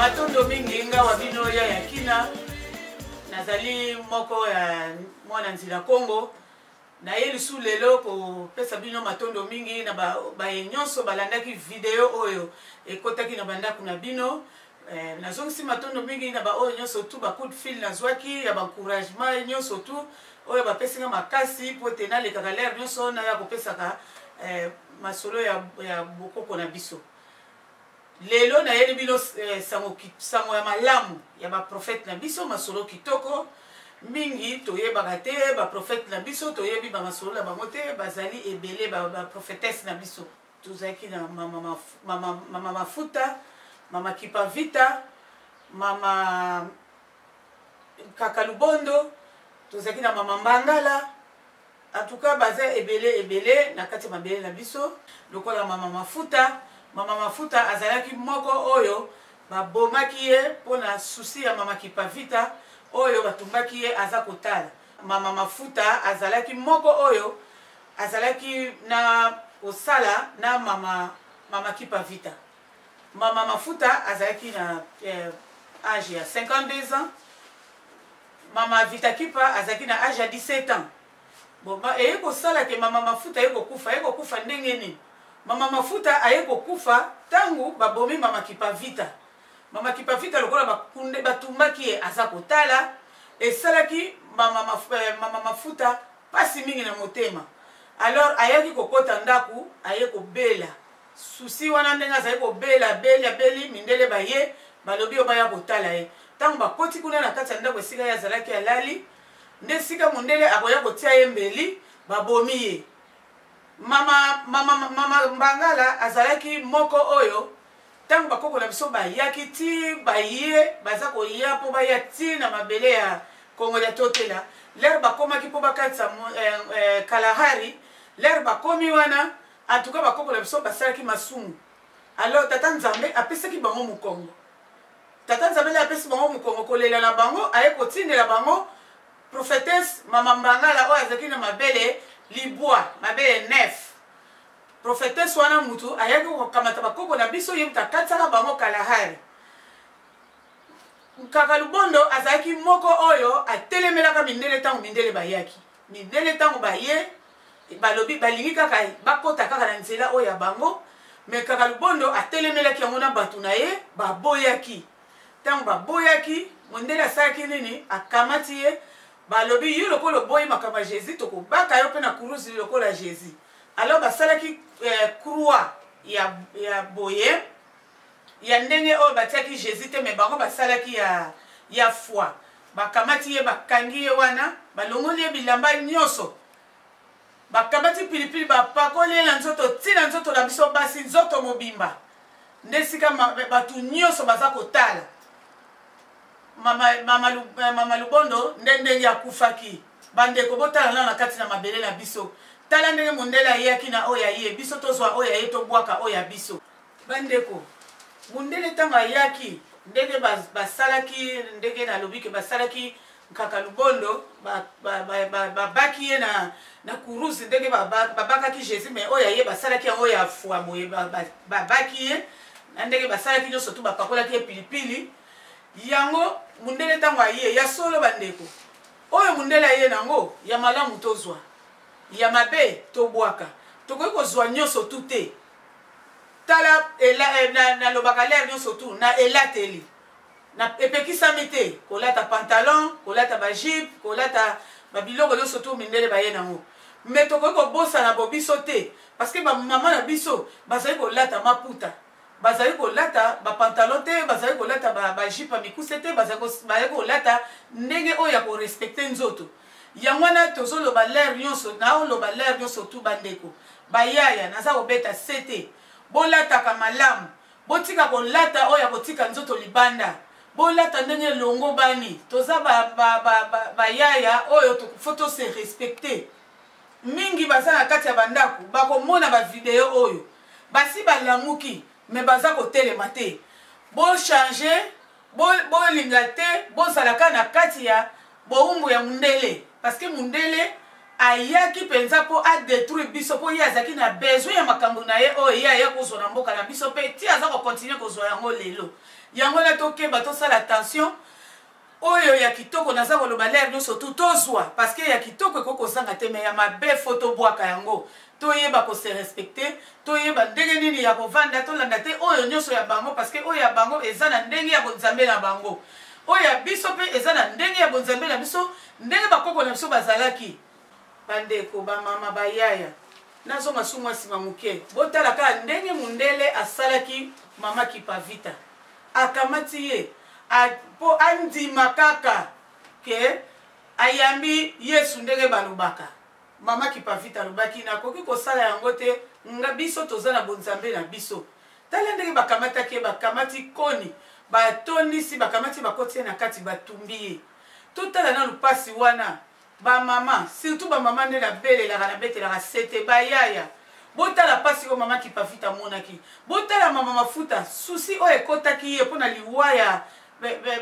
Matondo mingi ngawa bino ya yakina nazali moko ya mwana nzila Kongo na yeli su lelo ko pesa bino matondo mingi na ba nyonso balandaki video oyo ekotaki na banda kuna bino nazongisi matondo mingi na ba oyo nyonso tu ba coup de fil na zwaki ya ba encouragement nyonso tu oyo ba pesinga makasi po tena le kakaler nyonso na ya ko pesaka masolo ya bokoko na biso. Lelo na yeli bino sango ya malamu ya ba prophète na biso masolo kitoko mingi toyebaka te ba prophète na biso toyebi ba masolo na bango te bazali ebele ba prophétesse na biso. Tozaki na mama mafuta, mama Kipavita, mama Kakalubondo, tozaki na mama Mbangala. En tout cas baza ebele na kati mabele na biso lokola mama mafuta. Mama mafuta azalaki moko oyo babomaki ye pona susi ya mama Kipavita oyo batumbaki ye aza kotala. Mama mafuta azalaki moko oyo azalaki na osala na mama Kipavita. Mama mafuta azalaki na âge ya 52 ans. Mama Vita Kipa azalaki na âge ya 17 ans. Bon eye kosala ke mama mafuta eye kokufa ndenge nini? Mama mafuta aye kokufa tangu babomi mama Kipavita. Mama Kipavita lokola bakunde batumbaki ye aza kotala esalaki mama mafuta pasi mingi na motema. Alors ayaki kokota ndaku aye kobela. Susi wana ndenga aye kobela beli mindele baye balobi obaya kotala ye. Tangu bakoti kuna na kati ya ndaku esika ya zalaki alali nde sika mondele akoya kotia ye mbeli babomi ye. Mama Mbangala azalaki moko oyo tangu bakoko na biso bayaki ti baye baza koya po baya ti na mabele ya Kongo ya Totela ler bakomaki po bakatsa Kalahari ler bakomi wana en tout cas bakoko na biso basalaki masumu. Alors tata Nzambe apesaki bango mukongo. Tata Nzambe apesi bango mukongo kolela na bango aye kotindela bango prophétesse mama Mbangala oyo azalaki na mabele libwa mabele nef. Prophétesse wana mutu ayaki kokamata bakoko na biso ye mutakatsaka bango Kalahari. Kakalubondo azalaki moko oyo atelemelaka mindele tango mindele bayaki. Mindele tango baye balobi balingi kaka bakota kaka na nzela oyo ya bango me Kakalubondo atelemelaki yango na batu na ye baboyaki. Tango baboyaki mondele asalaki nini akamati ye balobi yo lokolo boyi makama Jésus toko baka yo pe na kurusi lokola Jésus. Alors basalaki croix ya boye ya ndenge oyo batiaki Jésus te me bango basalaki ya foi. Bakamati ye bakangi ye wana balongoli ye bilamba nyonso. Bakamati pilipili bapakoli ye na nzoto tina nzoto na biso basi nzoto mobimba. Nde sika batu nyonso baza kotala. Mama Lubondo ndenge ya kufaki bandeko botala na kati na mabele na biso tala ndenge mundela yaki na oya ye biso tozwa oya ye tobwaka oya biso bandeko mundele tanga yaki ndenge basalaki ndenge na lobike basalaki Kakalubondo babaki ye na kurusi ndenge babakaki Jésus mais oya ye basalaki yango ya foi boye babaki ye na ndenge basalaki nyonso tu bapakolaki ye pilipili yango mundele tango aye ya solo bandeko oyo mundele aye nango ya malamu tozwa ya mabe tobwaka tokoki kozwa nyonso tu te tala na lobaka ler nyonso tu na elateli na epekisami te kolata pantalon kolata bajipe kolata babiloko nyonso tu mindele baye nango me tokoki kobosana bo biso te parce que bamama na biso bazali kolata maputa bazali kolata ba pantalon te bazali kolata ba jipa mikuse te bazali kolata ndenge oyo ya ko respecter nzoto yango wana tozoloba ler nyonso na oloba ler nyonso tu bandeko bayaya naza kobeta sete bolataka malamu botika kolata oyo ya kotika nzoto libanda bolata ndenge longo bani toza bayaya oyo faut se respecter mingi baza na kati ya bandako bakomona ba video oyo basi balamuki mais baza kotelema te bo changer bo linga te bo salaka na kati ya boumbu ya mundele parce que mundele ayaki penza po a détruire biso po ye azaki na besoin ya makambo na ye oyo ye aya kozwa na mboka na biso pe ti aza kocontinue kozwa yango lelo yango na tokeba tosala attention oyo ya kitoko naza koloba lere nyonso tu tozwa parce que ya kitoko ekoki kozanga te me ya mabe fo tobwaka yango toyeba kose respecte toyeba ndenge nini ya kovanda tolanda te oyo nyonso ya bango parce que oyo ya bango eza na ndenge ya bonzambe na bango oyo ya biso mpe eza na ndenge ya bonzambe na biso ndenge bakoko na biso bazalaki bandeko bamama bayaya nazonga su mwasi mamuke botala kaka ndenge mundele asalaki mama Kipavita akamati ye po andima kaka ke ayambi Yesu ndenge balobaka mama Kipavita alobaki nakoki kosala yango te nga biso toza na bonzambe na biso tala ndenge bakamataki ye bakamati koni batondisi bakamati bakoti ye na kati batumbi ye totala na lupasi wana bamama surtout bamama nde nabelelaka nabetelaka sete bayaya botala pasi oyo mama Kipavita amonaki botala mama mafuta susi oyo ekotaki ye mpona liwa ya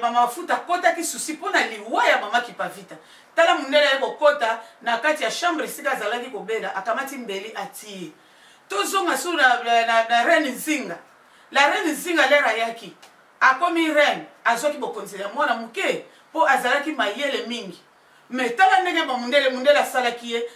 mama mafuta akotaki susi mpona liwa ya mama Kipavita tala mundele ye kokota na kati ya chambre esika azalaki kobela akamati mbeli atie tozonga su na reine Nzinga la reine Nzinga lere ayaki akomi reine azwaki bokonzi ya mwana moke mpo azalaki mayele mingi me tala ndenge mundele asalaki ye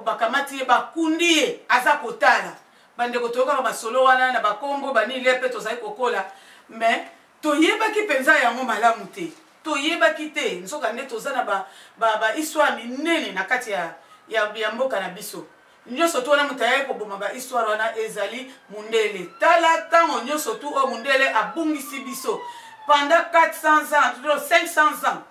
bakamati ye bakundi ye aza kotala bandeko toyokaka basolo wana na bakombo banile mpe tozali kokola me toyebaki mpenza yango malamu te toyebaki te nzoka nde toza na bahistoire minene na kati ya mboka na biso nyonso tu wana moto ayaki koboma bahistoire wana ezali mundele tala ntango nyonso tu oyo mundele abungisi biso pendant 400 ans 500 ans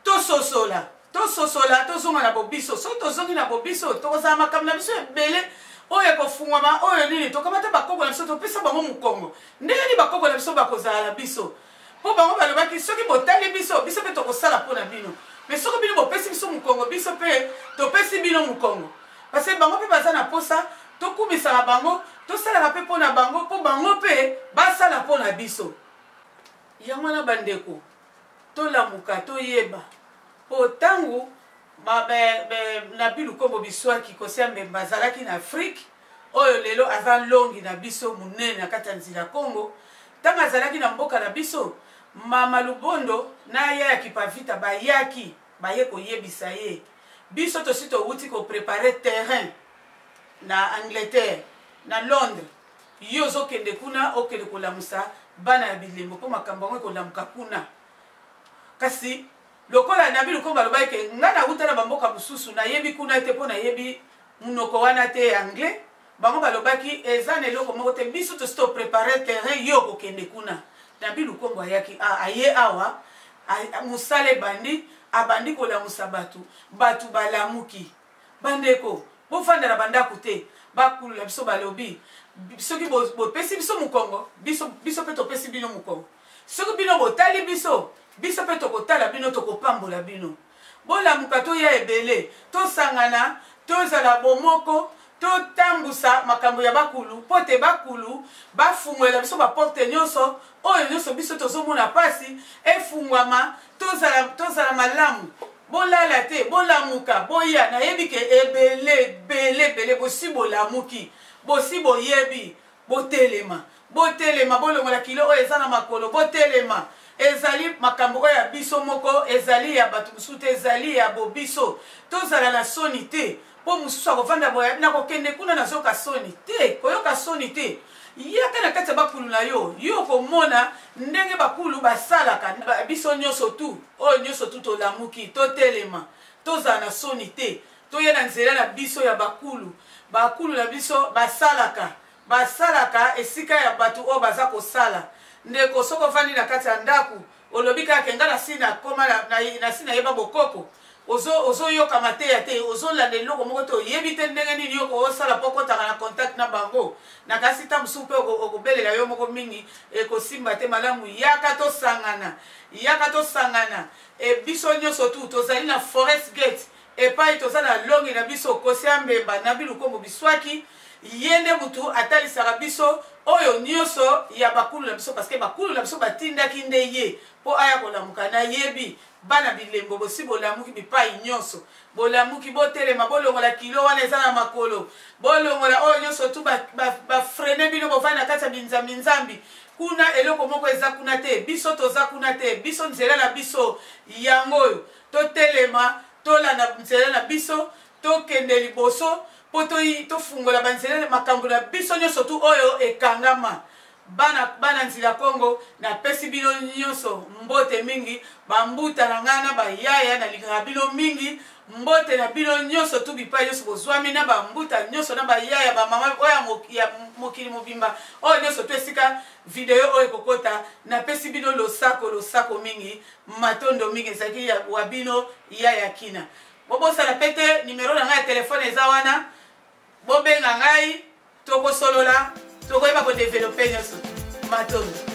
tososola tozonga na bobiso so tozongi na bobiso tokozala makambo na biso ebele oyo ekofungwama oyo nini tokamata bakoko na biso topesa bango mokongo ndenge nini bakoko na biso bakozala na biso mpo bango balobaki soki botali biso mpe tokosala mpo na bino me soki bino bopesi biso mokongo biso mpe topesi bino mokongo parce que bango mpe baza na posa tokumisaka bango tosalaka mpe mpo na bango mpo bango mpe basala mpo na biso yango wana bandeko tolamuka toyeba po ntango Nabi Lukombo Biswaki Kosia Mbemba azalaki na Afrique oyo lelo aza longi na biso munene na kati ya nzela Congo ntango azalaki na mboka na biso mama Lubondo na ya Kipavita bayaki baye koyebisa ye biso tosi towuti koprepare terrain na Angleterre na Londres yo ozokende kuna okende kolamusa bana ya bilembo mpo makambo yango ekolamuka kuna kasi lokola Nabi Lukombo alobaki nga na wuta na bamboka mosusu nayebi kuna te mpo nayebi munoko wana te anglais bango balobaki eza na eloko moko te biso tosi toprepare terrain yo kokende kuna Nabi Lukombo ayaki aye awa mosala ebandi abandi kolamusa batu balamuki bandeko bofanda na bandako te bakulula biso balobi soki bopesi biso mokongo biso mpe topesi bino mokongo soki bino botali biso mpe tokotala bino tokopambola bino bolamuka toya ebele tosangana tozala bomoko totambusa makambo ya bakulu mpo te bakulu bafungwela biso baporte nyonso oyo nyonso biso tozomona pasi efungwama tozala malamu bolala te bolamuka boya nayebi ke ebele bosi bolamuki bosi boyebi botelema bolongola kilo oyo eza na makolo botelema ezali makambo oyo ya biso moko ezali ya bato mosusu te ezali ya bobiso tozala na soni te mpo mosusu akovanda boya nakokende kuna nazoyoka soni te koyoka soni te yaka na kati ya bakulu na yo komona ndenge bakulu basalaka biso nyonso tu oyo nyonso tu tolamuki totelema tozala na soni te toye na nzela na biso ya bakulu na biso basalaka esika ya bato oyo baza kosala ndeko soko vandi na kati ya ndaku olobi kaka nga na si nayeba bokoko ozoyoka mateya te ozolanda eloko moko te oyebi te ndenge nini yo koosala mpo okotaka na contact na bango na kasi ta mosusu mpe okobelela yo moko mingi ekosimba te malamu yaka tosangana biso nyonso tu tozali na Forest Gate epai toza na longi na biso Kosia Mbemba Nabi Lukombo Biswaki yende mutu atalisaka biso oyo nyonso ya bakulu na biso parce que bakulu na biso batindaki nde ye po aya kolamuka nayebi bana bilembo bosi bolamuki bipai nyonso bolamuki botelema bolongola kilo wana eza na makolo bolongola oyo nyonso tu bafrene bino bovandi na kati ya binzambi kuna eloko moko eza kuna te biso toza kuna te biso nzela na biso yango oyo totelema tolanda nzela na biso tokende liboso po tofungola banzela makambo na biso nyonso tu oyo ekangama bana nzila Kongo na pesi bino nyonso mbote mingi bambuta na ngana bayaya na lingaka bino mingi mbote na bino nyonso tu bipai nyonso bozwami na bambuta nyonso na bayaya bamama oyo ya mokili mobimba oyo nyonso tu esika video oyo kokota na pesi bino losako mingi matondo mingi ezalaki wa bino yaya kina bobosala pete numero na ngai ya telefone eza wana bobenga ngai tokosolola tokoyeba kodevelope nyonso matondo